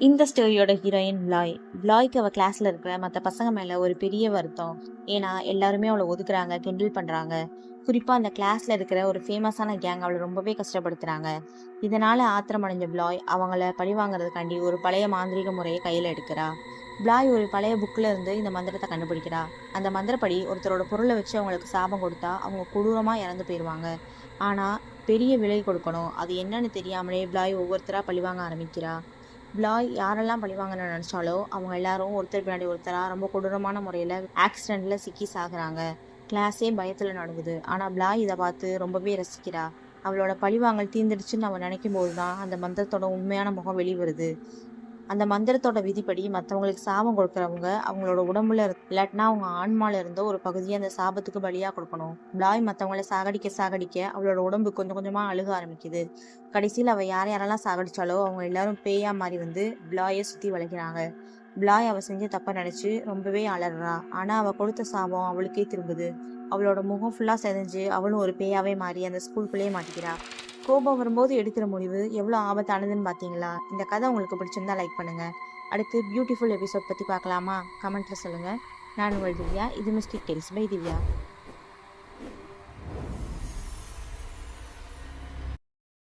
இந்த ஸ்டோரியோட ஹீரோயின் பிளாய். பிளாய்க்கு அவள் கிளாஸ்ல இருக்கிற மற்ற பசங்க மேல ஒரு பெரிய வருத்தம். ஏன்னா எல்லாருமே அவளை ஒதுக்குறாங்க, கிண்டல் பண்றாங்க. குறிப்பா அந்த கிளாஸ்ல இருக்கிற ஒரு ஃபேமஸான கேங் அவளை ரொம்பவே கஷ்டப்படுத்துறாங்க. இதனால ஆத்திரமடைஞ்ச பிளாய் அவங்கள பழிவாங்கிறதுக்காண்டி ஒரு பழைய மாந்திரீக முறையை கையில எடுக்கிறா. பிளாய் ஒரு பழைய புக்ல இருந்து இந்த மந்திரத்தை கண்டுபிடிக்கிறா. அந்த மந்திரப்படி ஒருத்தரோட பொருளை வச்சு அவங்களுக்கு சாபம் கொடுத்தா அவங்க கொடூரமா இறந்து போயிடுவாங்க. ஆனா பெரிய விலை கொடுக்கணும். அது என்னன்னு தெரியாமலே பிளாய் ஒவ்வொருத்தரா பழிவாங்க ஆரம்பிக்கிறா. பிளாய் யாரெல்லாம் பழிவாங்கன்னு நினைச்சாலோ அவங்க எல்லாரும் ஒருத்தர் பின்னாடி ஒருத்தரா ரொம்ப கொடூரமான முறையில ஆக்சிடென்ட்ல சிக்கி சாகுறாங்க. கிளாஸே பயத்துல நடுங்குது. ஆனா பிளாய் இதை பார்த்து ரொம்பவே ரசிக்கிறா. அவளோட பழிவாங்கல் தீர்ந்துடுச்சுன்னு அவன் நினைக்கும் போதுதான் அந்த மந்திரத்தோட உண்மையான முகம் வெளிவருது. அந்த மந்திரத்தோட விதிப்படி மற்றவங்களுக்கு சாபம் கொடுக்கறவங்க அவங்களோட உடம்புல இல்லாட்டினா அவங்க ஆன்மால இருந்தோ ஒரு பகுதியை அந்த சாபத்துக்கு பலியா கொடுக்கணும். பிளாய் மற்றவங்கள சாகடிக்க சாகடிக்க அவளோட உடம்பு கொஞ்சம் கொஞ்சமா அழுக ஆரம்பிக்குது. கடைசியில் அவ யாரெல்லாம் சாகடிச்சாலோ அவங்க எல்லாரும் பேயா மாறி வந்து பிளாயை சுத்தி வளைக்கிறாங்க. பிளாய் அவ செஞ்ச தப்ப நினைச்சு ரொம்பவே அலறா. ஆனா அவ கொடுத்த சாபம் அவளுக்கே திரும்புது. அவளோட முகம் ஃபுல்லா செதஞ்சு அவளும் ஒரு பேயாவே மாறி அந்த ஸ்கூலுக்குள்ளேயே மாட்டிக்கிறா. கோபம் வரும்போது எடுக்கிற முடிவு எவ்வளோ ஆபத்தானதுன்னு பார்த்தீங்களா? இந்த கதை உங்களுக்கு பிடிச்சிருந்தா லைக் பண்ணுங்க. அடுத்து பியூட்டிஃபுல் எபிசோட் பற்றி பார்க்கலாமா? கமெண்ட்ல சொல்லுங்க. நான் உங்கள் திவ்யா. இது மிஸ்டேக் டெல்ஸ் பை திவ்யா.